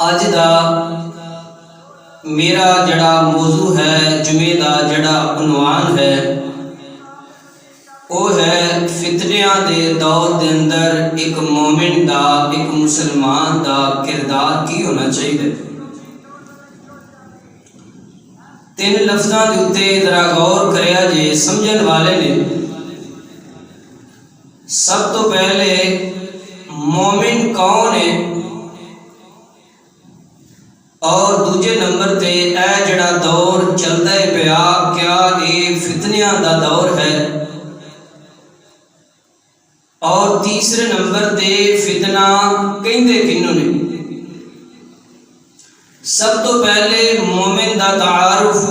اج دا میرا جڑا موضوع ہے، جمعے دا جڑا عنوان ہے وہ ہے فتنیاں دے دور دے اندر ایک مومن دا، ایک مسلمان دا کردار کی ہونا چاہیے۔ تین لفظاں دے اتے ذرا غور کریا جے، سمجھن والے نے۔ سب تو پہلے مومن کون ہے، اور دوجے نمبر تے اے جڑا دور چلدا ہے پیا، کیا یہ فتنیاں دا دور ہے، اور تیسرے نمبر تے فتنہ کہندے کنوں نے۔ سب تو پہلے مومن دا تعارف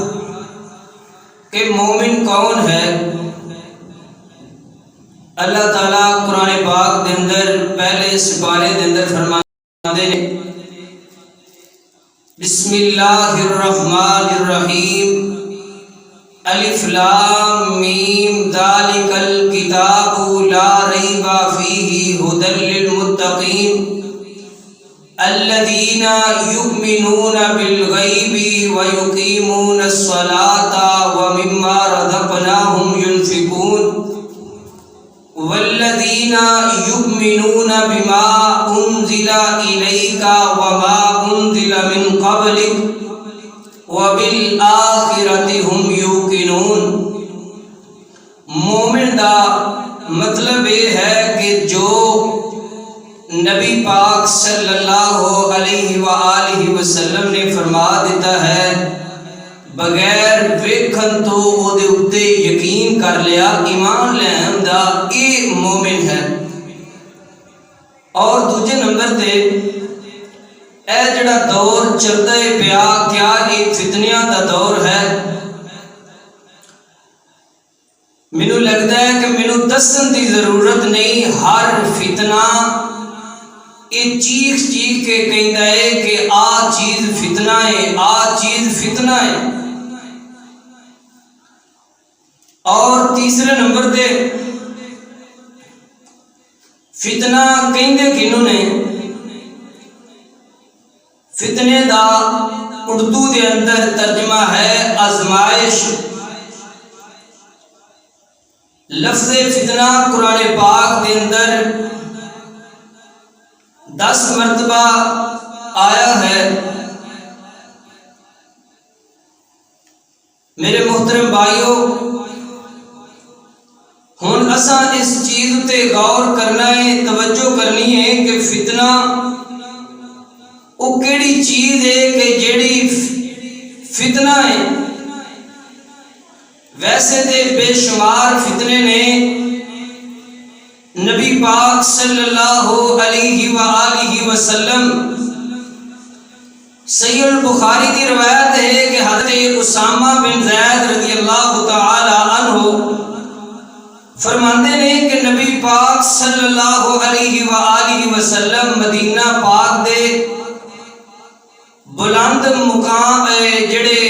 کہ مومن کون ہے۔ اللہ تعالیٰ قرآن پاک دے اندر پہلے سپارے دے اندر فرماندے نے، بسم اللہ الرحمن الرحیم، الف لام میم، ذالک الکتاب لا ریب فیہ ھدی للمتقین الذین یؤمنون بالغیب ویقیمون الصلاۃ ومما رزقناہم ینفقون والذین یؤمنون بما انزل الیک وما انزل من قبلک وبالآخرۃ ہم یوقنون۔ مومن دا مطلب یہ ہے کہ جو نبی پاک صلی اللہ علیہ وآلہ وسلم نے فرما دیتا ہے، بغیر ویکھن تو او دے اتے یقین کر لیا، ایمان لین دا اے مومن ہے۔ اور دوجے نمبر تے اے جڑا دور چلدا ہے پیا، کیا یہ فتنیاں دا دور ہے؟ مینوں لگدا ہے کہ مینوں دسن دی ضرورت نہیں، ہر فتنہ یہ چیخ چیخ کے کہندا ہے کہ آ چیز فتنہ ہے، آ چیز فتنہ ہے۔ اور تیسرے نمبر تے فتنہ کہندے کنوں نے؟ فتنے دا اردو دے اندر ترجمہ ہے آزمائش۔ لفظ فتنہ قرآن پاک دے اندر 10 مرتبہ آیا ہے۔ میرے محترم بھائیو، ہن اساں اس چیز تے غور کرنا ہے، توجہ کرنی ہے کہ فتنہ وہ کیڑی چیز ہے کہ جیڑی فتنہ ہے۔ ویسے تے بے شمار فتنے نے، نبی پاک صلی اللہ علیہ وآلہ وسلم، صحیح البخاری کی روایت ہے کہ حضرت اسامہ بن زید رضی اللہ تعالی عنہ فرماندے نے کہ نبی پاک صلی اللہ علیہ وآلہ وسلم مدینہ پاک دے بلند مقام جڑے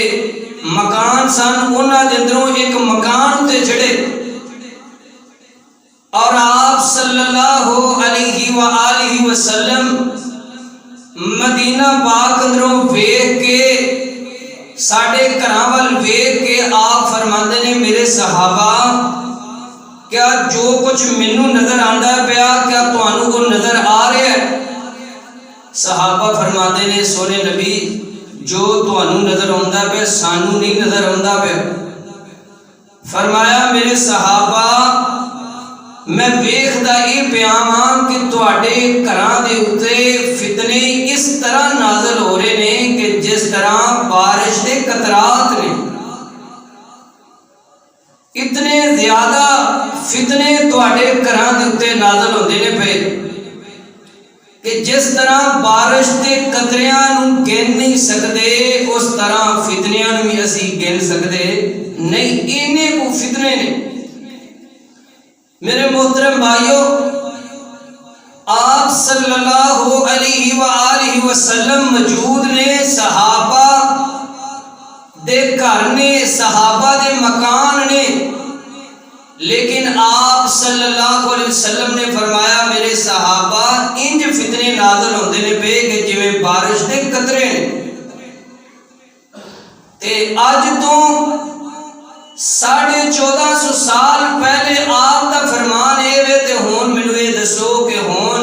مکان سن، انہاں دے اندروں ایک مکان تے چڑھے، اور آپ صلی اللہ علیہ وآلہ وسلم مدینہ پاک اندروں ویکھ کے، ساڈے گھراں ول ویکھ کے آپ فرماندے نے، میرے صحابہ کیا جو کچھ مینوں نظر آندا پیا، کیا تانوں کو نظر آ رہا ہے؟ صحابہ فرماندے نے، سونے نبی جو تانوں نظر آندا پیا سانوں نہیں نظر آندا پیا۔ فرمایا، میرے صحابہ میں ویکھدا یہ پیا ہاں کہ تواڈے گھراں دے اتے فتنے اس طرح نازل ہو رہے نے کہ جس طرح بارش دے قطرات نے۔ اتنے زیادہ فتنے تواڈے گھراں دے اتے نازل ہوندے نے پے کہ جس طرح بارش دے قطریاں نوں گن نہیں سکدے، اس طرح فتنیاں نوں بھی اسی گن سکدے نہیں، اینے کو فتنے نے۔ میرے محترم بھائیو، آپ صلی اللہ علیہ وآلہ وسلم موجود نے، صحابہ دے گھر نے، صحابہ دے مکان نے، لیکن آپ صلی اللہ علیہ وسلم نے فرمایا میرے صحابہ انج فتنے نازل ہوندے نے پے کہ جویں بارش دے قطرے نے. تے اج تو 1450 سال پہلے آپ دا فرمان اے وے تے ہن مینوں اے دسو کہ ہن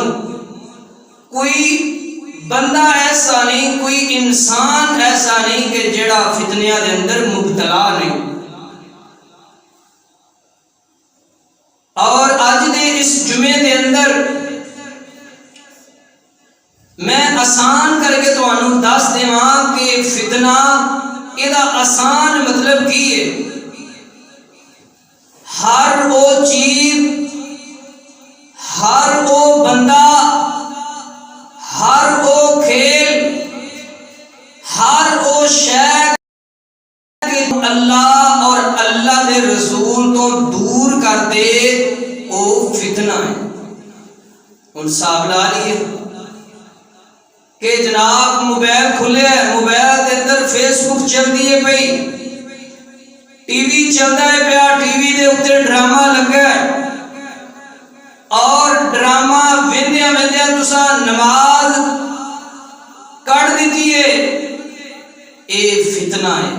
کوئی بندہ ایسا نہیں، کوئی انسان ایسا نہیں کہ جڑا فتنیاں دے اندر مبتلا نہیں. اور اج دے اس جمعے دے اندر میں آسان کر کے تانوں دس دیواں کہ فتنہ ایدا آسان مطلب کی ہے. ہر وہ چیز، ہر وہ بندہ، ہر وہ کھیل، ہر وہ شے کہ اللہ اور اللہ دے رسول تو دور کر دے او فتنہ ہے. ہن صاحب لا لیے کہ جناب موبائل کھلے ہے، موبائل دے اندر فیس بک چلدی ہے پئی، ٹی وی چلدا ہے پیا، ٹی وی دے اوتے ڈرامہ لگا ہے اور ڈرامہ ویندیاں ویندیاں تساں نماز کٹ دتی ہے. اے فتنہ ہے.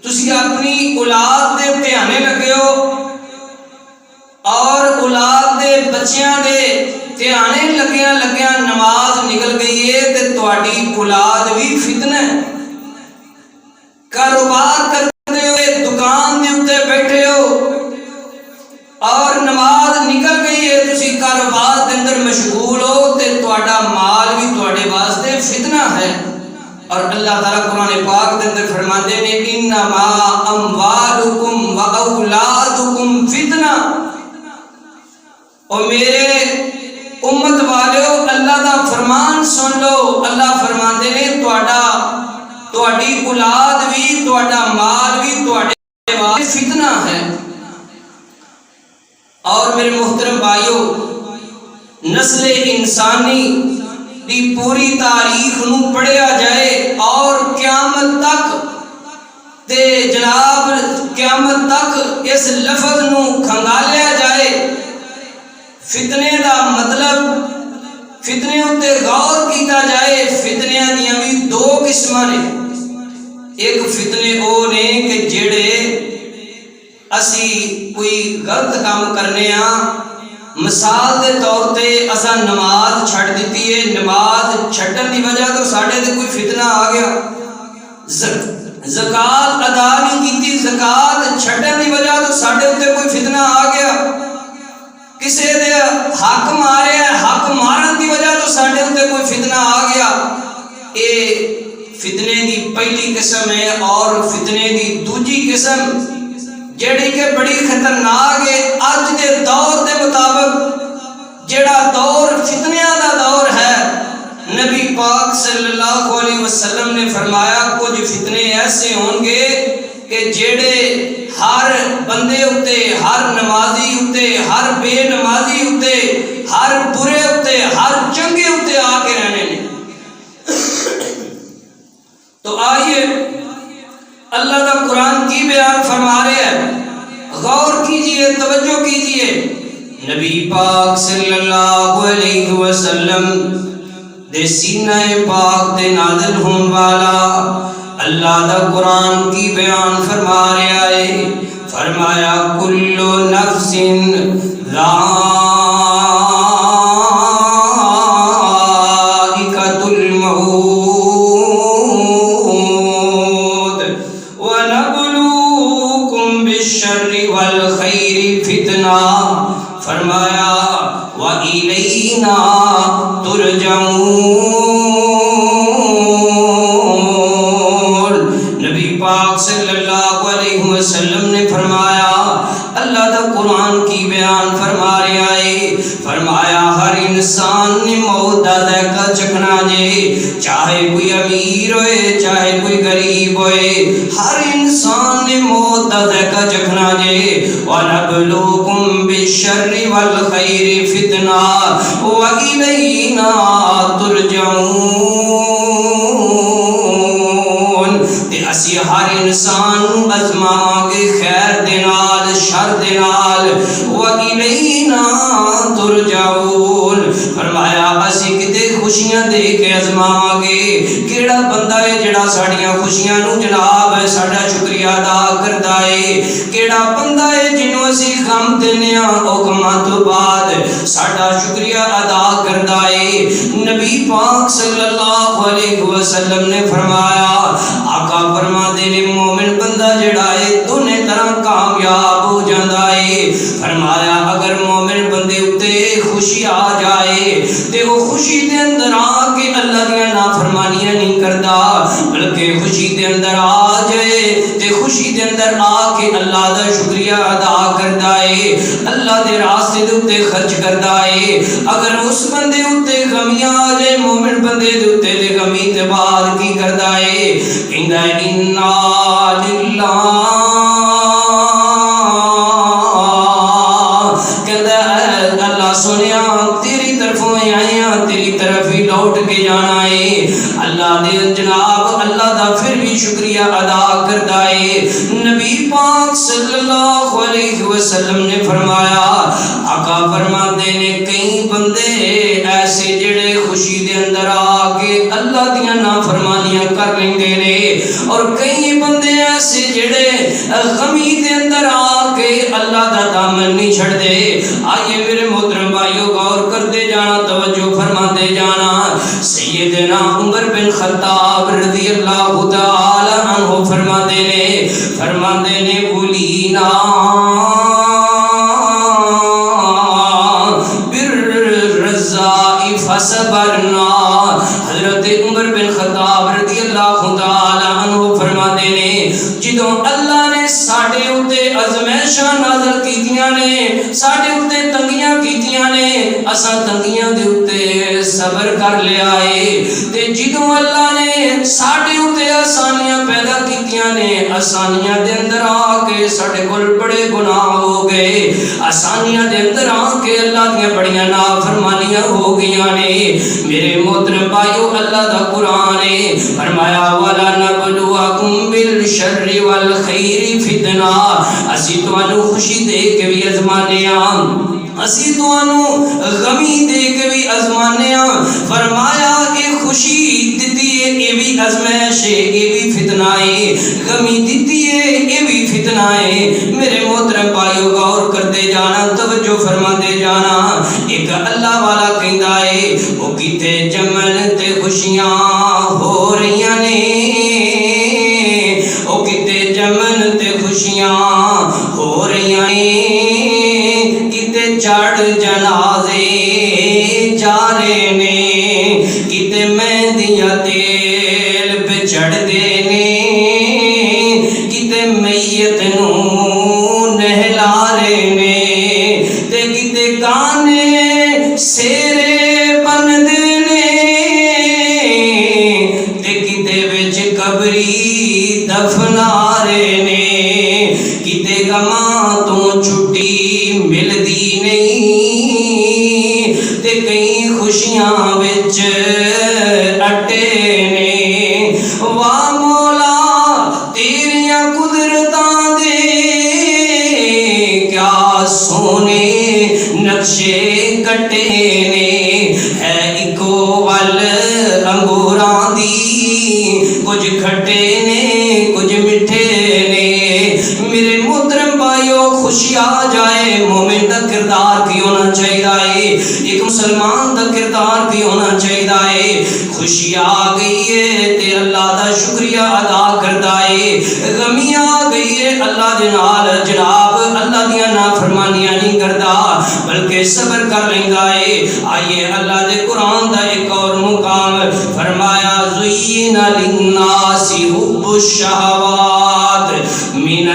تسی اپنی اولاد دے دھیانے لگے ہو اور اولاد دے بچیاں دے دھیانے لگیاں لگیاں نماز نکل گئی ہے تے تہاڈی اولاد بھی فتنہ ہے. کاروبار کرتے ہوئے دکان دے اوتے بیٹھے ہو اور نماز نکل گئی ہے، تسی کاروبار دے اندر مشغول ہو تے تہاڈا مال بھی تہاڈے واسطے فتنہ ہے. اور اللہ تعالیٰ قرآن پاک دے اندر فرماتے ہیں انما اموالکم و اولادکم فتنہ. اور میرے امت والو اللہ دا فرمان سن لو. اللہ فرماتے ہیں تہاڈی اولاد بھی، تہاڈا مال بھی تہاڈے واسطے فتنہ ہے. اور میرے محترم بھائیو، نسل انسانی دی پوری تاریخ نو پڑھیا جائے اور قیامت تک تے جناب قیامت تک اس لفظ نو کھنگالیا جائے، فتنے دا مطلب فتنے اتے غور کیتا جائے. فتنیاں دیاں بھی دو قسماں نے. ایک فتنے او نے کہ جڑے اسی کوئی غلط کام کرنے ہاں، مثال دے طور تے اساں نماز چھڑ دیتی ہے، نماز چھڈن دی وجہ تو ساڈے تے کوئی فتنہ آ گیا. زکات ادا نہیں کیتی، زکات چھڈن دی وجہ تو ساڈے تے کوئی فتنہ آ گیا. کسے دے حق ماریا، حق مارن دی وجہ تو ساڈے تے کوئی فتنہ آ گیا. اے فتنے دی پہلی قسم ہے. اور فتنے دی دوجی قسم جیڑی کہ بڑی خطرناک ہے اج دے دور دے مطابق، جیڑا دور فتنیاں دا دور ہے. نبی پاک صلی اللہ علیہ وسلم نے فرمایا کچھ فتنے ایسے ہوں گے کہ جیڑے ہر بندے اتے، ہر نمازی اتے، ہر بے نمازی اتے، ہر برے اتے، ہر چنگے اتے آ کے رہنے نے. تو آئیے اللہ کا قرآن کی بیان فرما رہے ہیں، غور کیجئے، توجہ کیجئے. نبی پاک صلی اللہ علیہ وسلم دے سینہ پاک دے نازل ہون والا اللہ دا قرآن کی بیان فرما رہا ہے. فرمایا کل نفس ذائقۃ الموت بالشر والخیر فتنہ. فرمایا وَإِلَيْنَا تُرْجَعُونَ. نبی پاک صلی اللہ علیہ وسلم نے فرمایا، اللہ دا قرآن کی بیان فرما رہا ہے. فرمایا ہر انسان نے موت دا ذائقہ چکھنا جے، چاہے کوئی امیر ہوئے چاہے کوئی غریب ہوئے، ہر انسان نے موت دا ذائقہ چکھنا جے. وَنَبْلُوكُمْ بِالشَّرِّ وَالْخَيْرِ فِتْنَةً وَإِلَيْنَا تُرْجَعُونَ. تے اسی ہر انسان ازماواں گے خیر دے نال بعد شر دے نال وَإِلَيْنَا تُرْجَعُونَ فرمایا اسی کتے خوشیاں دے کے ازماواں گے کیڑا بندہ ہے جڑا ساڈیاں خوشیاں نو جناب ساڈا شکریہ ادا کردا ہے کیڑا بندہ ہے جنوں اسی غم دینے ہاں او غماں تو بعد ساڈا شکریہ ادا کردا ہے نبی پاک صلی اللہ علیہ وسلم نے فرمایا آقا فرماندے نے مومن بندہ جڑا ہے دونوں طرح کامیاب ہو جاندا ہے فرمایا اگر مومن بندے اتے خوشی آ جائے تے وہ خوشی دے اندر آ کے اللہ دیاں نافرمانیاں نہیں کردا بلکہ خوشی دے اندر آ جائے تے خوشی دے اندر آ کے اللہ دا شکریہ ادا کردا ہے اللہ دے راستے دے اتے خرچ کردا ہے اگر اس بندے اتے غمیاں آ جائے مومن بندے دے اتے تے غمی تے بعد کی کردا ہے کہندا ہے انا للہ سنیا تیری طرفوں آئے ہیں تیری طرف ہی لوٹ کے جانا ہے اللہ دے جناب اللہ دا پھر بھی شکریہ ادا کرتا ہے نبی پاک صلی اللہ علیہ وسلم نے فرمایا آقا فرماتے نے کئی بندے ایسے جڑے خوشی دے اندر آ کے اللہ دیاں نافرمانیاں کر لیندے نے اور کئی بندے ایسے جڑے غمی دے اندر آ کے اللہ دا دامن نہیں چھڑ دے آئیے میرے محترم بھائیو غور کرتے جانا توجہ فرماتے جانا سیدنا عمر بن خطاب رضی اللہ تعالی عنہ فرماتے نے بولینا بالرزاء فصبرنا حضرت عمر بن خطاب رضی اللہ تعالی عنہ فرماتے نے جدوں اللہ نے ساڈے اُتے ازمائشاں نازل کیتیاں نے ساڈے اُتے تنگیاں کیتیاں نے اساں تنگیاں دے اُتے صبر کر لیا ہے تے جدوں اللہ نے ساڈے اُتے آسانیاں پیدا کیتیاں نے آسانیاں دے اندر آ کے ساڈے کول بڑے گناہ ہو گئے آسانیاں دے اندر آ کے اللہ دیاں بڑیاں نافرمانیاں ہو گئیاں نے میرے محترم بھائیو اللہ دا قرآن ہے فرمایا وَلَنَبْلُوَكُمْ بِالشَّرِّ وَالْخَيْرِ فِتْنَةً اسی تانوں خوشی دے کے بھی ازمانے ہاں اسی تانوں غمی دے کے بھی ازمانے ہاں فرمایا اے خوشی دتی ہے اے بھی ازمائش ہے اے بھی فتنہ ہے غمی دتی ہے اے بھی فتنہ ہے میرے محترم بھائیو غور کرتے جانا توجہ فرماتے جانا ایک اللہ والا کہندا ہے او کیتے جمن تے خوشیاں ہو رہیاں نے او کتے جمن تے خوشیاں ہو رہیاں نے کتے چڑھ جنازے جا رہے نے کتے مہندیاں تیل پہ چڑھ دے نے کتے میت نو نہلا رہے نے تے کتے گانے سیرے بن دے نے تے کتے وچ قبری دفنارے نے کتے غماں تو چھٹی ملدی نہیں تے کئی خوشیاں وچ اٹے نے واہ مولا تیریاں قدرتاں دے کیا سونے نقشے کٹے نے ہے اکو ول انگوراں دی کچھ کھٹے نے کچھ مٹھے نے میرے محترم بھائیو خوشی آ جائے مومن دا کردار کی ہونا چاہیے ایک مسلمان دا کردار کی ہونا چاہیے خوشی آ گئی ہے تے اللہ دا شکریہ ادا کردا ہے غمی آ گئی ہے اللہ دے نال جناب اللہ دیاں نافرمانیاں نہیں کردا بلکہ صبر کر لیندا ہے آئیے اللہ دے قرآن دا ایک اور مقام فرمایا زُيِّنَ لِلنَّاسِ حُبُّ الشَّهَوَاتِ مِنَ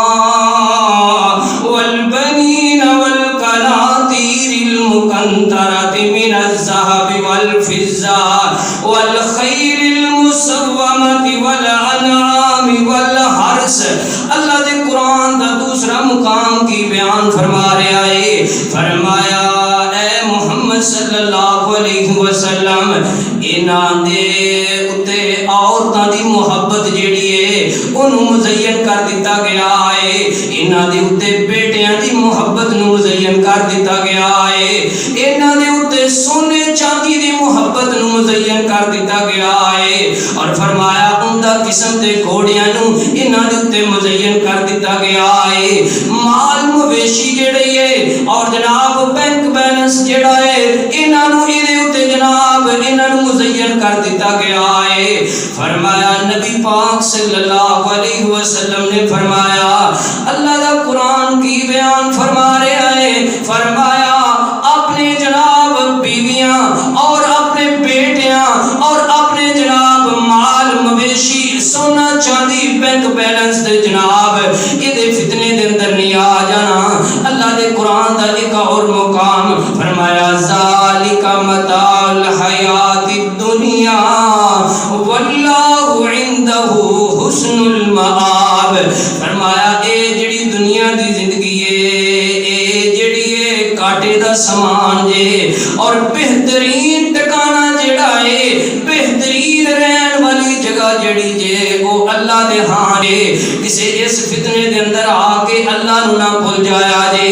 النِّسَاءِ وَالْبَنِينَ وَالْقَنَاطِيرِ الْمُقَنطَرَةِ مِنَ الذَّهَبِ وَالْفِضَّةِ وَالْخَيْلِ الْمُسَوَّمَةِ وَالْأَنْعَامِ وَالْحَرْثِ اللہ دے قرآن دا دوسرا مقام کی بیان فرما رہا ہے فرمایا اے محمد صلی اللہ علیہ وسلم انہاں دے اتے عورتاں دی محبت جیڑی ہے انہوں مزین کر دیتا گیا ہے، انہاں دے اتے بیٹیاں دی محبت نو مزین کر دیتا گیا ہے، انہاں دے اتے سونے چاندی دی محبت نو مزین کر دیتا گیا ہے، اور فرمایا عمدہ قسم دے گھوڑیاں نو انہاں دے اتے مزین کر دیتا گیا ہے، مال مویشی جڑے ہے اور جناب بینک بیلنس جڑا ہے انہاں نو ایدے اتے جناب انہاں نو مزین کر دیتا گیا ہے۔ فرمایا نبی پاک صلی اللہ علیہ وسلم نے فرمایا، اللہ دا قرآن کی بیان فرما رہا ہے، فرمایا اپنے جناب بیویاں اور اپنے بیٹیاں اور اپنے جناب مال مویشی سونا چاندی بینک بیلنس دے جناب یہ فتنے دے اندر نہیں آ جانا۔ اللہ دے قرآن دا ایک اور مقام فرمایا ذالک متاع الحیات الدنیا واللہ عندہ حسن المآب، فرمایا اے جڑی دنیا دی زندگی ہے جڑی کاٹے دا سامان جے اور بہترین ٹکانا جڑا ہے بہترین رہن والی جگہ جڑی جے وہ اللہ دے ہاں جے، کسے اس فتنے دے اندر آ کے اللہ نو نہ بھول جایا جے،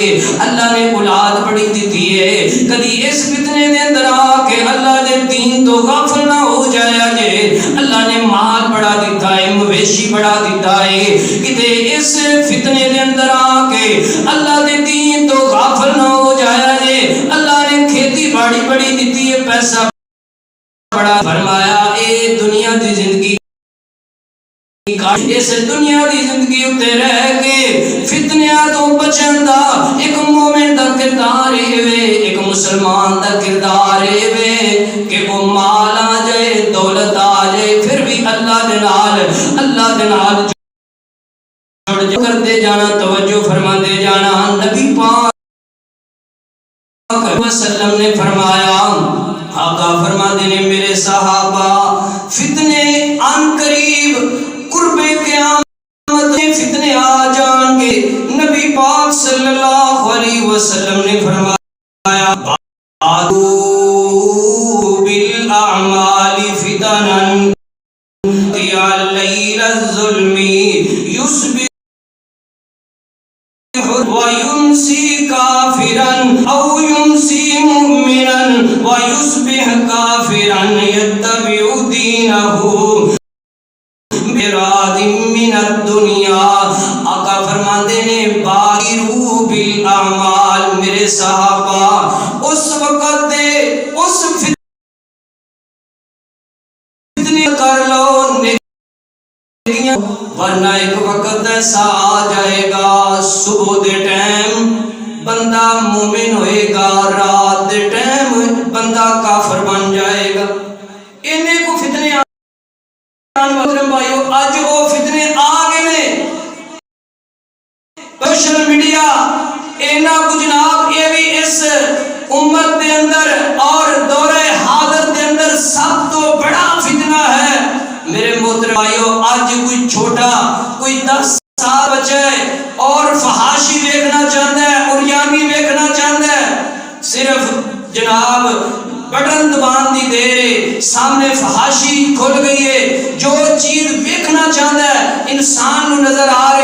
اللہ نے اولاد بڑی دیتی ہے، کدی اس فتنے دے اندر آ کے اللہ دے دین تو غافل نہ ہو جایا جے، اللہ نے مال بڑا دیتا ہے مویشی بڑا دیتا ہے، کدے اس فتنے دے اندر آ کے اللہ دے دین تو غافل نہ ہو جایا جے، اللہ نے کھیتی باڑی بڑی دیتی ہے پیسہ بڑا، فرمایا اے دنیا دی زندگی اس دنیا دی زندگی اتے رہ کے فتنیاں تو بچن دا ایک مومن دا کردار ہے، ایک مسلمان دا کردار ہے کہ وہ مال آ جائے دولت آ جائے پھر بھی اللہ دے نال جڑ کرتے جانا، توجہ فرما دے جانا۔ نبی پاک وسلم نے فرمایا، آقا فرماتے نے میرے صحابہ فتنے ان قریب قرب قیامت میں فتنے آ جان گے، نبی پاک صلی اللہ علیہ وسلم نے فرمایا بادو بالاعمال فتنا یا لیل الظلم یصبح وَيُمْسِي كَافِرًا أَوْ يُمْسِي مُؤْمِنًا وَيُصْبِحْ كَافِرًا يَتَّبِعُ دِينَهُ بِرَادٍ مِّنَ الدُّنْيَا۔ آقا فرماتے ہیں بادروا بالاعمال، میرے صحابہ اس وقت دے اس فتنے کر لو ورنہ ایک وقت ایسا آ جائے گا صبح دے ٹائم بندہ مومن ہوئے گا، رات دے ٹائم بندہ کافر بن جائے گا۔ انہیں کو فتنے آن بھائیو آج وہ فتنے آگے نے سوشل میڈیا اینا کو جناب یہ بھی اس امت دے اندر اور دور حاضر دے اندر سب تو بڑا فتنہ ہے میرے محترم بھائیو۔ آج کوئی چھوٹا کوئی 10 سال بچہ ہے اور فحاشی دیکھنا چاہتا ہے اور یامی دیکھنا چاہتا ہے، صرف جناب بٹن دبان دی دیر سامنے فحاشی کھل گئی ہے، جو چیز دیکھنا چاہتا ہے انسان نو نظر آ رہی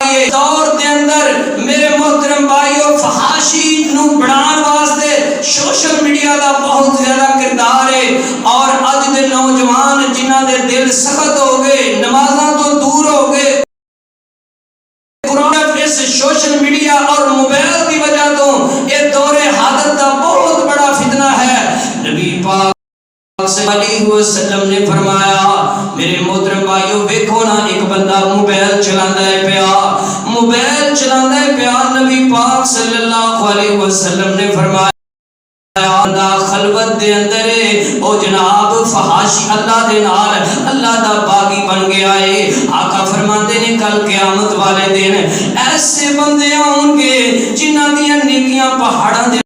ہے۔ دور دے اندر میرے محترم بھائیو فحاشی نو بڑھان واسطے سوشل میڈیا دا بہت زیادہ کردار ہے، اور اج دے نوجوان جنہاں دے دل سخت ہو گئے نمازاں تو دور ہو گئے، اس سوشل میڈیا اور موبائل کی وجہ تو یہ دور حاضر دا بہت بڑا فتنہ ہے۔ نبی پاک صلی اللہ علیہ وسلم نے فرمایا میرے محترم بھائیو ویکھو نا ایک بندہ موبائل چلاندا ہے پیا، نبی پاک صلی اللہ علیہ وسلم نے فرمایا بندہ خلوت دے اندر او جناب فحاشی اللہ دے نال اللہ دا باغی بن گیا ہے۔ آقا فرماتے نے کل قیامت والے دن ایسے بندے ہوں گے جنہاں دیاں نیکیاں پہاڑاں دے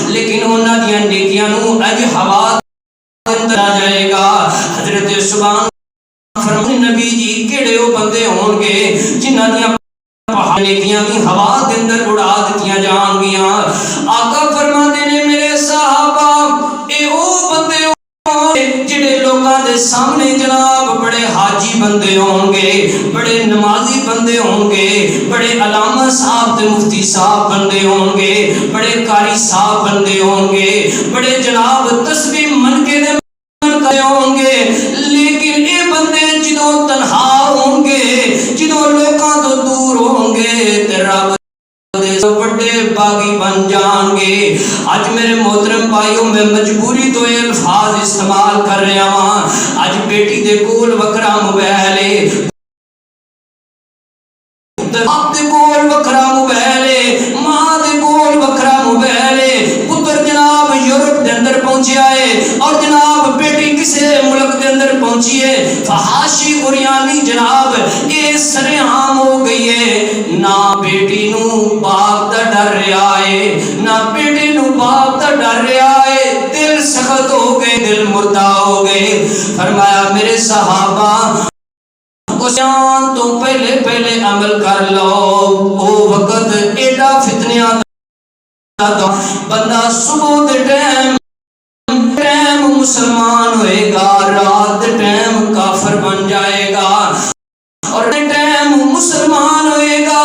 لیکن انہاں دیاں نیکیاں نو اج ہوا اندر آ جائے گا۔ حضرت سبحان فرماتے نبی جی کیڑے او بندے ہون گے جنہاں دیاں پہاڑ نیکیاں بھی ہوا دے اندر اڑا دتیاں جان گیاں۔ آقا فرماتے نے میرے مفتی صاحب بندے ہوں گے، بڑے قاری صاحب بندے ہوں گے، بڑے جناب تسبیح منکے دے منکے ہوں گے، لیکن اے بندے جدوں تنہا ہوں گے، جدوں لوکاں تو دور ہوں گے تے رب بڑے باغی بن جان گے۔ آج میرے محترم بھائیوں، میں مجبوری تو یہ الفاظ استعمال کر رہا ہوں، آج بیٹی دے کول وکرا موبائل ہے، باپ دے کول وکرا موبائل ہے، ماں دے کول وکرا موبائل ہے، پتر جناب یورپ دے اندر پہنچیا ہے اور جناب بیٹی کسے ملک دے اندر پہنچی ہے، فحاشی غریانی جناب اے سرے عام ہو گئی ہے، نہ بیٹی نو باپ دا ڈر رہا ہے، نہ بیٹی نو باپ دا ڈر رہا ہے، دل سخت ہو گئے، دل مردہ ہو گئے۔ فرمایا میرے صحابہ جان تو پہلے پہلے عمل کر لو، او وقت ایڈا فتنیاں دا بندہ صبح دے ٹائم مسلمان ہوئے گا، رات دے ٹائم کافر بن جائے گا، اور دے ٹائم مسلمان ہوئے گا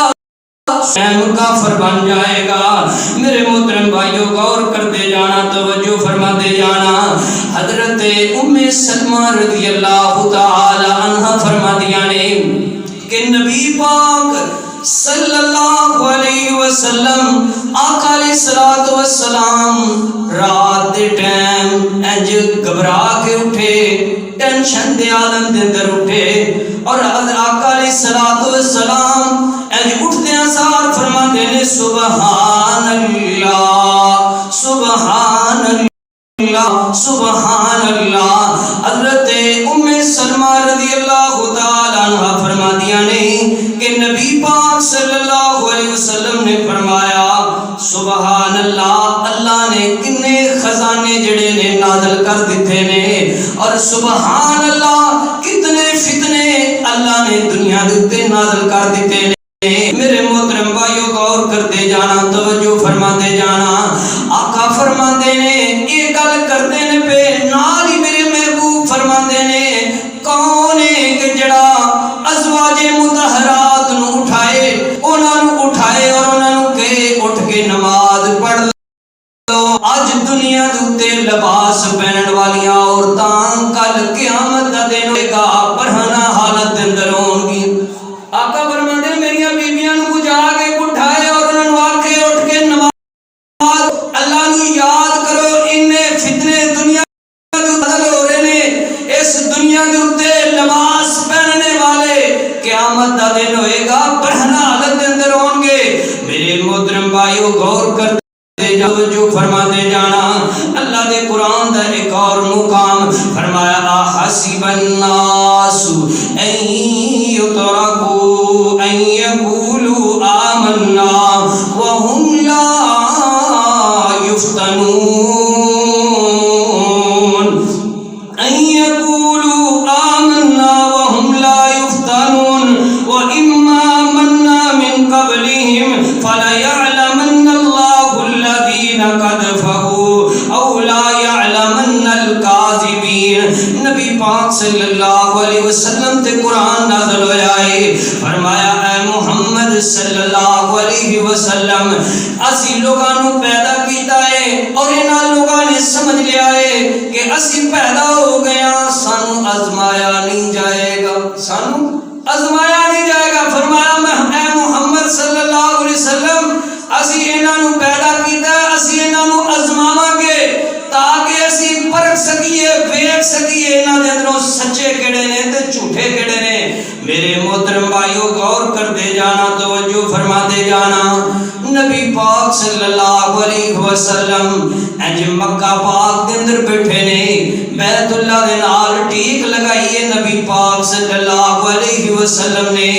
ٹائم کافر بن جائے گا۔ میرے محترم بھائیوں غور کرتے جانا، توجہ فرماتے جانا، حضرت ام سلمہ رضی اللہ تعالی عنہ فرماتی نے کہ نبی پاک صلی اللہ علیہ وسلم آقا علیہ الصلوۃ والسلام رات دے ٹائم انج گھبرا کے اٹھے، ٹینشن دے عالم دے اندر اٹھے، اور آقا علیہ الصلوۃ والسلام انج اٹھدیاں سار فرماندے نے سبحان اللہ سبحان اللہ سبحان اللہ۔ حضرت ام سلمہ رضی اللہ تعالی عنہ فرماندیاں نے کہ نبی پاک صلی اللہ علیہ وسلم نے فرمایا سبحان اللہ، اللہ نے کنے خزانے جڑے نے نازل کر دیتے نے، اور سبحان اللہ کتنے فتنے اللہ نے دنیا دے اوپر نازل کر دیتے نے۔ میرے محترم بھائیو غور کرتے جانا، توجہ فرماتے جانا، آقا فرماتے نے یہ گل کرتے نے پہ نال ہی میرے محبوب فرماتے نے کون ہے کہ جڑا ازواج مطہرات نو اٹھائے، انہاں نو اٹھائے اور انہاں نو کہے اٹھ کے نماز پڑھ لو۔ آج دنیا دے اوتے لباس پہنن والیاں عورتاں کل قیامت دا دن ہوئے گا برہنہ حالت دے اندر ہون گی۔ آقا فرماتے ہیں میریاں بیبیاں نو بجا کے اٹھائے اور انہاں نو آکھے اٹھ کے نماز اللہ نو یاد کرو، اننے فتنے دنیا دے بدل ہو رہے نے، اس دنیا دے اوتے لباس پہننے والے قیامت دا دن ہوئے گا برہنہ حالت دے اندر ہون گے۔ میرے محترم بھائیو غور کر جو فرماتے جانا، اللہ دے قرآن دا ایک اور مقام فرمایا احسب الناس ان یترکوا ان یقولوا آمنا وهم لا یفتنون، ان یقولوا آمنا وهم لا یفتنون واما منا من قبلهم فلیعلمن اللہ الذین قذفوا او لا یعلمن الکاذبین۔ نبی پاک صلی اللہ علیہ وسلم تے قرآن نازل ہویا ہے، فرمایا اے محمد صلی اللہ علیہ وسلم اسی لوگاں نو پیدا کیتا ہے اور انہاں لوگاں نے سمجھ لیا ہے کہ اسی پیدا ہو گیا، سانو آزمایا نہیں جائے گا، سانو آزمایا نہیں جائے گا۔ فرمایا اے محمد صلی اللہ علیہ وسلم اسی انہاں نو پیدا کیتا ہے، اسی انہاں نو آزماواں گے تاکہ اسی پرکھ سکیے، ویکھ سکیے انہاں دے اندروں سچے کیڑے نے تے جھوٹے کیڑے نے۔ میرے محترم بھائیو غور کرتے جانا، توجہ فرماتے جانا، نبی پاک صلی اللہ علیہ وسلم انج مکہ پاک دے اندر بیٹھے نے، بیت اللہ دے نال ٹیک لگائیے نبی پاک صلی اللہ علیہ وسلم نے،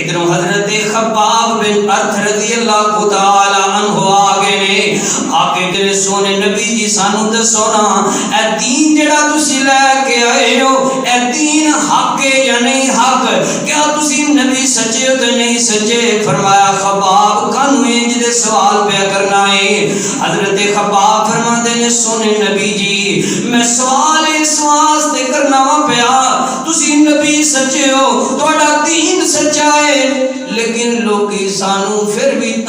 ادھروں حضرت خباب بن ارث رضی اللہ تعالی عنہ آگے نے، آگے تیرے سونے نبی جی سانو دسو نا اے دین جڑا تسی لے کے آئے ہو اے دین حق ہے یا نہیں حق، کیا تسی نبی سچے ہو کہ نہیں سچے؟ فرمایا خباب کانو انج دے سوال پہ کرنا ہے۔ حضرت خباب فرماتے نے سونے نبی جی میں سوال اس واسطے کرنا وا پیا، تسی نبی سچے ہو، تہاڈا دین سچا ہے، لیکن لوکی سانو پھر بھی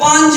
5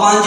5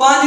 5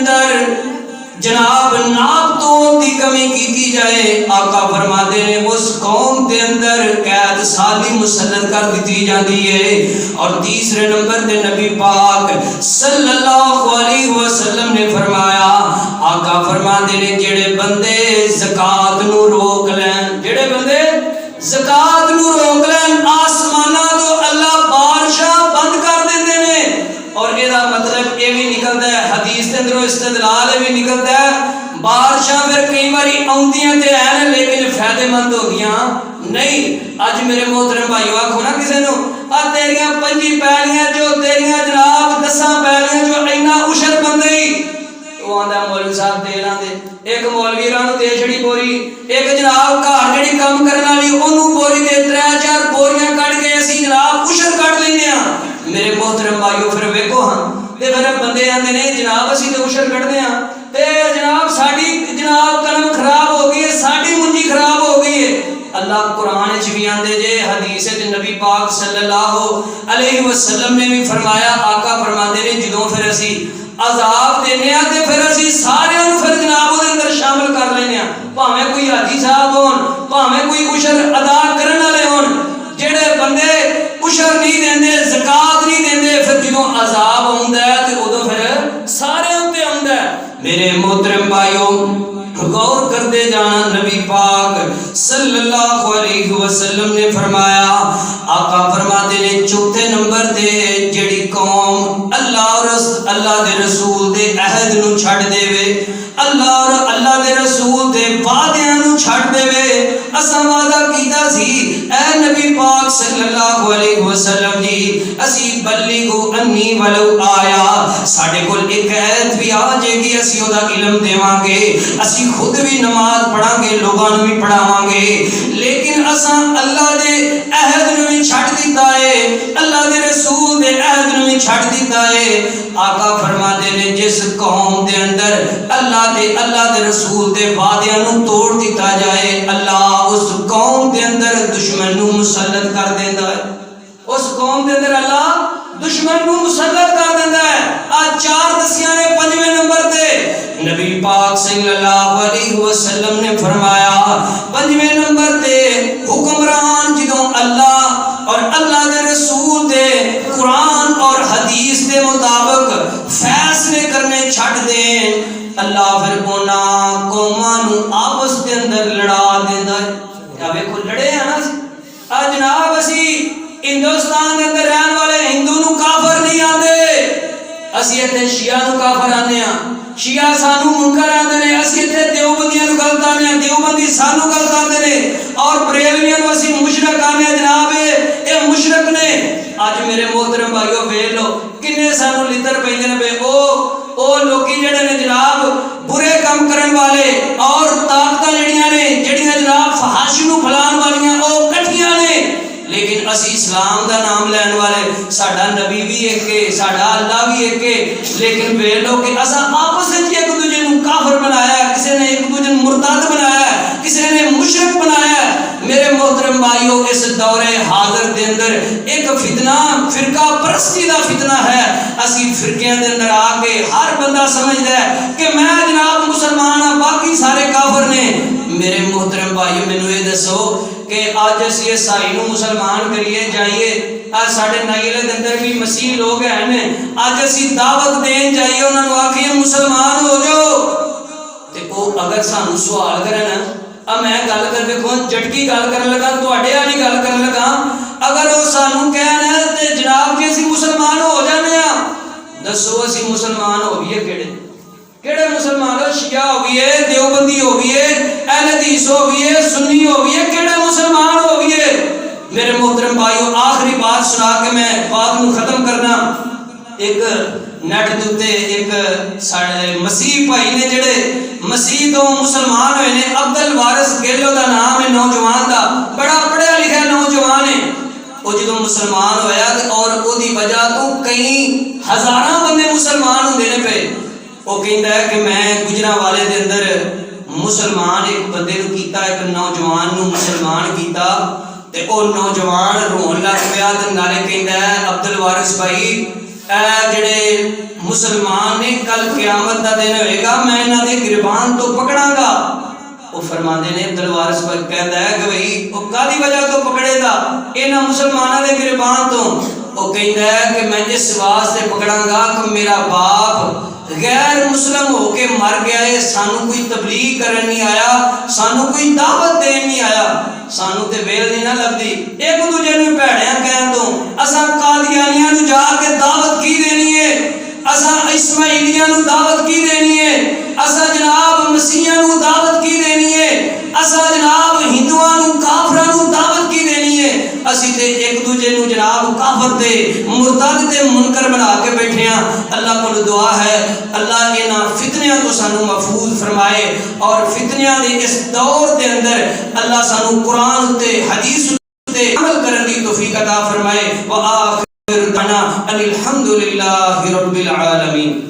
اندر جناب ناپ تو دی کمی کیتی جائے، آقا فرماتے ہیں اس قوم دے اندر قید سالی مسلط کر دیتی جاتی ہے۔ اور تیسرے نمبر تے نبی پاک صلی اللہ علیہ وسلم نے فرمایا، آقا فرماتے ہیں جڑے بندے زکات نو روک لین، جڑے بندے زکات نو روک لین، آسمانہ تو اللہ بارشاں بند کر دیندے نے۔ اور یہ مطلب یہ بھی نکلتا ہے، حدیث کے اندر استدلال بھی نکلتا ہے، بارشاں پھر کئی باری آندیاں تے ہیں لیکن فائدے مند ہوگیاں نہیں۔ اج میرے محترم بھائیو آکھو نا کسے نو آ تیریاں 5 پیلیاں جو تیریاں جناب 10 پیلیاں جو اینا اشر بندے وہ آندا مولوی صاحب دے لاں دے، ایک مولوی رانو دے چھڑی بوری، ایک جناب گھر جڑی کم کرن والی اونوں بوری دے 3-4 بوریاں کٹ کے اسی جناب اشر کٹ لیندے ہاں۔ میرے محترم بھائیو پھر ویکھو ہاں تے پھر بندے آندے نے جناب اسی تے اشر کٹدے ہاں تے جناب ساڈی جناب قلم خراب ہو گئی ہے، ساڈی منجی خراب ہو گئی ہے۔ اللہ قرآن وچ بھی آندے جے، حدیث وچ نبی پاک صلی اللہ علیہ وسلم نے بھی فرمایا، آقا فرماتے نے جدوں پھر اسی عذاب دینے ہاں تے پھر اسی سارے نوں پھر جناب دے اندر شامل کر لینے ہاں، بھاویں کوئی حاجی صاحب ہون، بھاویں کوئی اشر ادا کرن والے ہون، جڑے بندے اشر نہیں دیندے زکات نہیں دیندے پھر جدوں عذاب ہوندا ہے تے اودوں پھر سارے تے ہوندا ہے۔ میرے محترم بھائیو غور کرتے جانا، نبی پاک صلی اللہ علیہ وسلم نے فرمایا، آقا فرماتے نے چوتھے نمبر تے جڑی قوم اللہ دے رسول دے عہد نو چھڑ دے وے، اللہ اور اللہ دے رسول دے وعدیاں نو چھڑ دے وے، اساں وعدہ کیتا سی اے نبی پاک صلی اللہ علیہ وسلم جی اسی بلغو انی ولو آیا، ساڈے کول ایک آیت بھی آ جائے گی اسی او دا علم دیواں گے، اسی خود بھی نماز پڑھاں گے، لوگاں نوں بھی پڑھاواں گے، لیکن اساں اللہ دے عہد نوں بھی چھڈ دتا ہے، اللہ دے رسول دے عہد نوں بھی چھڈ دتا ہے۔ آقا فرماتے نے جس قوم دے اندر اللہ دے رسول دے وعدیاں نوں توڑ دتا جائے، اللہ اس قوم دے اندر دشمن نوں مسلط کر دیندا ہے، اس قوم دے اندر اللہ دشمن نوں مسلط کر دیندا ہے۔ آج 4 دسیاں نے 5ویں نمبر تے نبی پاک صلی اللہ علیہ وسلم نے فرمایا 5ویں نمبر تے حکمران جدوں اللہ اور اللہ دے رسول دے قرآن اور حدیث دے مطابق فیصلے کرنے چھڑ دیں، اللہ پھر انہاں قوماں نوں آپس دے اندر لڑا دیندا ہے۔ کیا ویکھو لڑے ہیں نا جناب اسی ہندوستان دے اندر رہن والے ہندو نوں کافر نہیں آندے، اسی ایتھے شیعہ نوں کافر آندے ہاں، شیعہ سانو منکر آندے نے، اسی ایتھے دیوبندیاں نوں غلط آندے ہاں، دیوبندی سانو غلط آندے نے، اور بریلویاں نوں اسی مشرک آندے ہاں، جناب اے مشرک نے۔ اج میرے محترم بھائیو ویکھ لو کنے سانو لتر پیندے نے بے او لوکی جڑے نے جناب برے کام کرن والے اور طاقتاں جڑیاں جناب فحاشی نوں پھیلان والیاں او کٹھیاں نے، لیکن اسی اسلام دا نام لین والے ساڈا نبی بھی ایک ہے، ساڈا اللہ بھی ایک ہے، لیکن ویکھ لو کہ اساں آپس وچ ایک دوجے نوں کافر بنایا، کسی نے ایک دوجے نوں مرتد بنایا، کسی نے مشرک بنایا۔ میرے محترم بھائیو اس دور حاضر دے اندر ایک فتنہ فرقہ پرستی دا فتنہ ہے، اسی فرقیاں دے اندر آ کے ہر بندہ سمجھدا ہے کہ میں جناب مسلمان ہاں باقی سارے کافر نے۔ میرے محترم بھائیو مینوں یہ دسو کہ آج اسی عیسائی نوں مسلمان کریے جائیے، آج ساڈے نائلے دے اندر بھی مسیح لوگ ہیں، آج اسی دعوت دین جائیے انہاں نوں آکھیے مسلمان ہو جاؤ، تے او اگر سانوں سوال کرن میں گل کر دیکھو جٹکی گل کرن لگا تواڈے والی گل کرن لگا، اگر وہ سانوں کہن تے جناب کہ اسی مسلمان ہو جانے ہاں، دسو اسی مسلمان ہوئیے کیڑے مسلمان ہو؟ شیعہ ہوئیے، دیوبندی ہوئیے، اہل حدیث ہوئیے، سنی ہوئیے، کیڑے مسلمان ہوئیے؟ میرے محترم بھائیو آخری بات سنا کے میں بات نو ختم کرنا، ایک نیٹ دے ایک ساڈے مسیح بھائی نے جڑے مسیح تو مسلمان ہوئے نے، عبد الوارث گیلو دا نام ہے نوجوان دا، بڑا پڑھیا لکھیا نوجوان ہے، وہ جدوں مسلمان ہویا اور او دی وجہ تو کئی ہزاراں بندے مسلمان ہوندے نے پے، وہ کہندا ہے کہ میں گجرانوالے دے اندر مسلمان ایک بندے نو کیتا، ایک نوجوان نو مسلمان کیتا، تے او نوجوان رون لگ پیا تے نالے کہندا ہے عبد الوارث بھائی جڑے مسلمان نے کل قیامت دا دن ہوئے گا میں انہاں دے گربان تو پکڑاں گا. وہ فرماندے نے عبد الوارث پر کہندا ہے کہ بھئی او کادی وجہ تو پکڑے گا انہاں مسلماناں دے گربان تو؟ وہ کہندا ہے کہ میں اس واسطے پکڑاں گا کہ میرا باپ غیر مسلم ہو کے مر گیا ہے، سانو کوئی تبلیغ کرن نہیں آیا، سانو کوئی دعوت دین نہیں آیا، سانو تے ویل نہیں نہ لبدی ایک دوجے نوں بھڑیاں کہن تو. اساں قادیانیاں نوں جا کے دعوت کی دینی ہے، اساں اسماعیلیاں نوں دعوت کی دینی ہے، اساں جناب مسیحیاں نوں دعوت کی دینی ہے، اساں جناب ہندوؤں نوں کافراں نوں دعوت کی دینی ہے. اسی تے ایک دوجے نوں جناب کافر تے مرتد تے منکر بنا کے بیٹھے ہیں. اللہ کو دعا ہے اللہ انہاں فتنیاں تو سانو محفوظ فرمائے اور فتنیاں دے اس دور دے اندر اللہ سانو قرآن تے حدیث تے عمل کرن دی توفیق عطا فرمائے. وآخر دعوانا ان الحمد للہ رب العالمین.